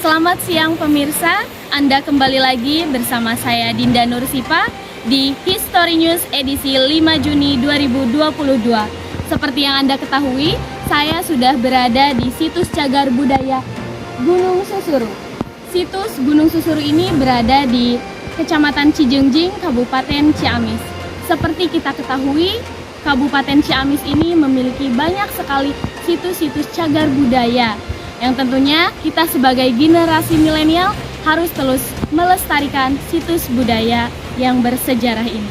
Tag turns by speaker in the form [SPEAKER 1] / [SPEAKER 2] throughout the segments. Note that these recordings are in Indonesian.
[SPEAKER 1] Selamat siang pemirsa, Anda kembali lagi bersama saya Dinda Nursifa di History News edisi 5 Juni 2022. Seperti yang Anda ketahui, saya sudah berada di situs cagar budaya Gunung Susuru. Situs Gunung Susuru ini berada di Kecamatan Cijengjing, Kabupaten Ciamis. Seperti kita ketahui, Kabupaten Ciamis ini memiliki banyak sekali situs-situs cagar budaya yang tentunya kita sebagai generasi milenial harus terus melestarikan situs budaya yang bersejarah ini.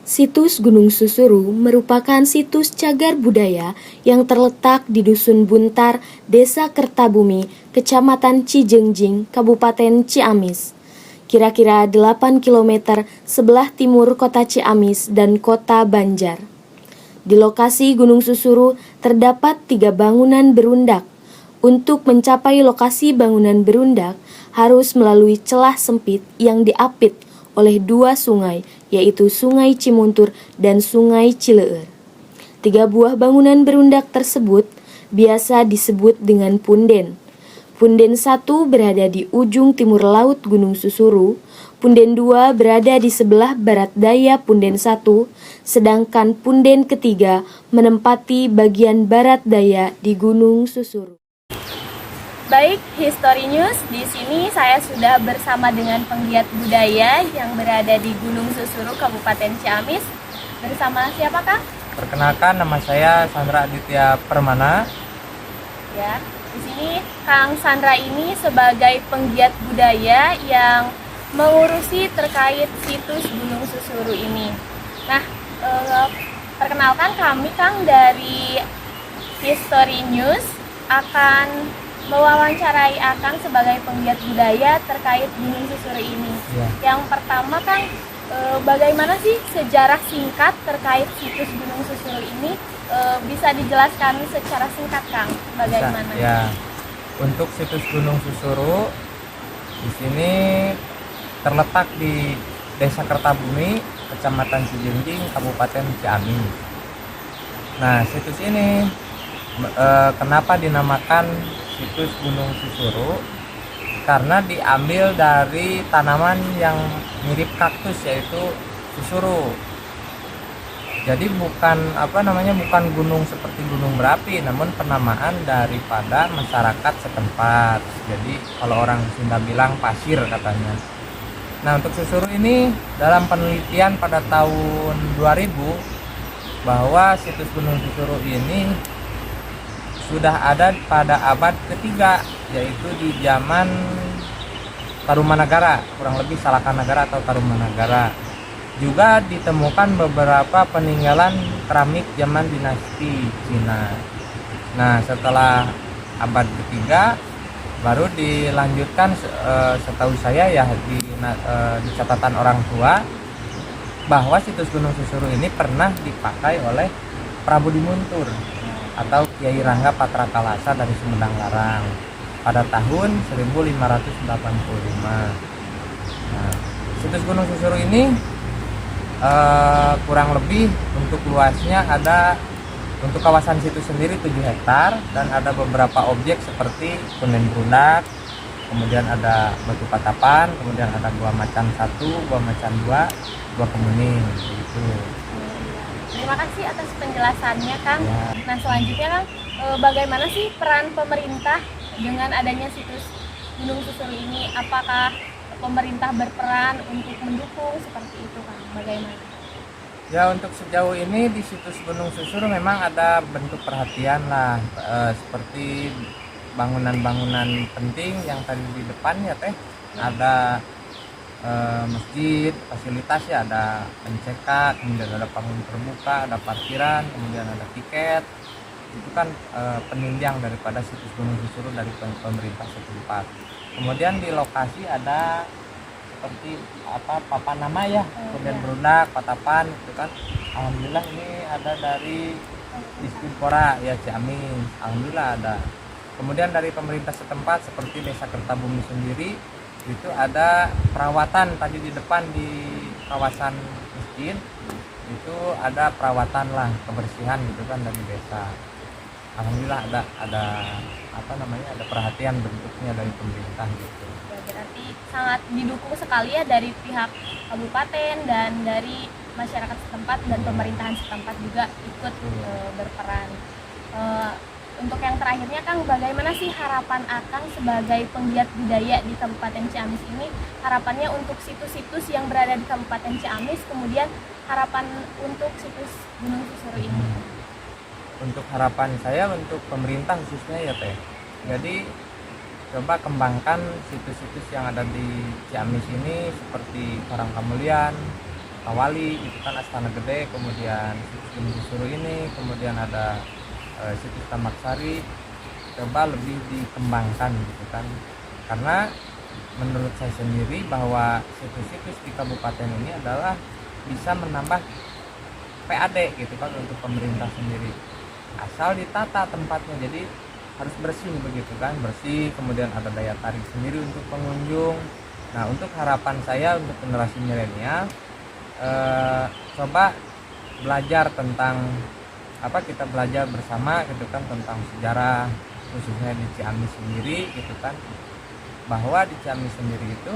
[SPEAKER 2] Situs Gunung Susuru merupakan situs cagar budaya yang terletak di Dusun Buntar, Desa Kertabumi, Kecamatan Cijengjing, Kabupaten Ciamis. Kira-kira 8 km sebelah timur kota Ciamis dan kota Banjar. Di lokasi Gunung Susuru terdapat 3 bangunan berundak. Untuk mencapai lokasi bangunan berundak harus melalui celah sempit yang diapit oleh 2 sungai, yaitu Sungai Cimuntur dan Sungai Cileur. 3 buah bangunan berundak tersebut biasa disebut dengan punden. Punden 1 berada di ujung timur laut Gunung Susuru, punden 2 berada di sebelah barat daya punden 1, sedangkan punden ketiga menempati bagian barat daya di Gunung Susuru.
[SPEAKER 1] Baik, History News, di sini saya sudah bersama dengan penggiat budaya yang berada di Gunung Susuru, Kabupaten Ciamis. Bersama siapa, Kang?
[SPEAKER 3] Perkenalkan, nama saya Sandra Aditya Permana.
[SPEAKER 1] Ya, di sini Kang Sandra ini sebagai penggiat budaya yang mengurusi terkait situs Gunung Susuru ini. Nah, perkenalkan kami Kang dari History News akan mewawancarai Akang sebagai penggiat budaya terkait Gunung Susuru ini.
[SPEAKER 3] Ya.
[SPEAKER 1] Yang pertama Kang, bagaimana sih sejarah singkat terkait situs Gunung Susuru ini? Bisa dijelaskan secara singkat Kang, bagaimana?
[SPEAKER 3] Ya, untuk situs Gunung Susuru di sini terletak di Desa Kertabumi, Kecamatan Cijengjing, Kabupaten Ciamis. Nah, situs ini kenapa dinamakan situs Gunung Susuru? Karena diambil dari tanaman yang mirip kaktus, yaitu susuru. Jadi bukan bukan gunung seperti gunung berapi, namun penamaan daripada masyarakat setempat. Jadi kalau orang Sunda bilang pasir katanya. Nah, untuk susuru ini dalam penelitian pada tahun 2000 bahwa situs Gunung Susuru ini sudah ada pada abad ketiga, yaitu di zaman Tarumanagara, kurang lebih Salakanagara atau Tarumanagara. Juga ditemukan beberapa peninggalan keramik zaman dinasti Cina. Nah, setelah abad ketiga baru dilanjutkan, setahu saya ya di catatan orang tua, bahwa situs Gunung Susuru ini pernah dipakai oleh Prabu Dimuntur atau Kiai Rangga Patrakalasa dari Sumedang Larang pada tahun 1585. Nah, situs Gunung Susuru ini kurang lebih untuk luasnya ada, untuk kawasan situ sendiri 7 hektar, dan ada beberapa objek seperti punden berundak, kemudian ada batu patapan, kemudian ada gua macan 1, gua macan 2, gua kemuning begitu.
[SPEAKER 1] Terima kasih atas penjelasannya Kang.
[SPEAKER 3] Ya.
[SPEAKER 1] Nah, selanjutnya Kang, bagaimana sih peran pemerintah dengan adanya situs Gunung Susuru ini? Apakah pemerintah berperan untuk mendukung seperti itu Kang? Bagaimana?
[SPEAKER 3] Ya, untuk sejauh ini di situs Gunung Susuru memang ada bentuk perhatian lah, seperti bangunan-bangunan penting yang tadi di depan ya teh, ada masjid, fasilitas ya, ada MCK, kemudian ada panggung terbuka, ada parkiran, kemudian ada tiket. itu kan penunjang daripada situs Gunung Susuru dari pemerintah setempat. Kemudian di lokasi ada seperti papan nama ya, kemudian berundak, patapan gitu kan. Alhamdulillah ini ada dari Dispora ya Ciamis, alhamdulillah ada. Kemudian dari pemerintah setempat seperti Desa Kertabumi sendiri itu ada perawatan tadi di depan di kawasan masjid itu ada perawatan lah kebersihan gitu kan dari desa. Alhamdulillah ada ada perhatian bentuknya dari pemerintah gitu.
[SPEAKER 1] Ya, berarti sangat didukung sekali ya dari pihak kabupaten dan dari masyarakat setempat dan pemerintahan setempat juga ikut berperan. Untuk yang terakhirnya Kang, bagaimana sih harapan Akang sebagai penggiat budaya di Kabupaten Ciamis ini? Harapannya untuk situs-situs yang berada di Kabupaten Ciamis, kemudian harapan untuk situs Gunung Susuru ini.
[SPEAKER 3] Untuk harapan saya untuk pemerintah khususnya ya Teh. Jadi coba kembangkan situs-situs yang ada di Ciamis ini seperti Karangkamulian, Kawali, itu kan Astana Gede, kemudian situs Gunung Susuru ini, kemudian ada situs Tambak Sari, coba lebih dikembangkan gitu kan. Karena menurut saya sendiri bahwa situs-situs di kabupaten ini adalah bisa menambah PAD gitu kan untuk pemerintah sendiri. Asal ditata tempatnya, jadi harus bersih begitu kan, bersih, kemudian ada daya tarik sendiri untuk pengunjung. Nah, untuk harapan saya untuk generasi milenial coba belajar tentang kita belajar bersama gitu kan tentang sejarah khususnya di Ciamis sendiri gitu kan, bahwa di Ciamis sendiri itu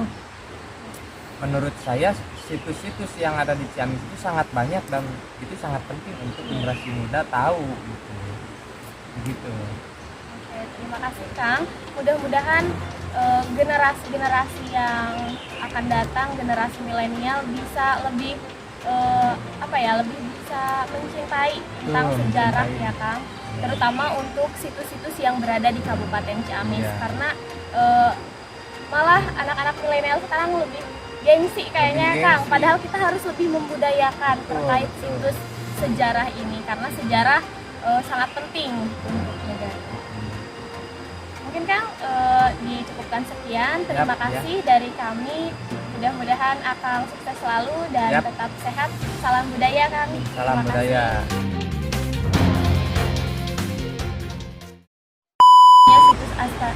[SPEAKER 3] menurut saya situs-situs yang ada di Ciamis itu sangat banyak dan itu sangat penting untuk generasi muda tahu gitu.
[SPEAKER 1] Oke, terima kasih Kang. Mudah-mudahan generasi-generasi yang akan datang, generasi milenial bisa lebih lebih bisa mencintai tentang sejarah ya Kang, terutama untuk situs-situs yang berada di Kabupaten Ciamis, karena malah anak-anak milenial sekarang lebih gengsi kayaknya Kang, padahal kita harus lebih membudayakan terkait situs sejarah ini karena sejarah sangat penting untuk negara. Mungkin Kang dicukupkan sekian, terima kasih dari kami. Mudah-mudahan Akang sukses selalu dan tetap sehat. Salam budaya Kang.
[SPEAKER 3] Salam budaya.
[SPEAKER 1] Ya, situs Asta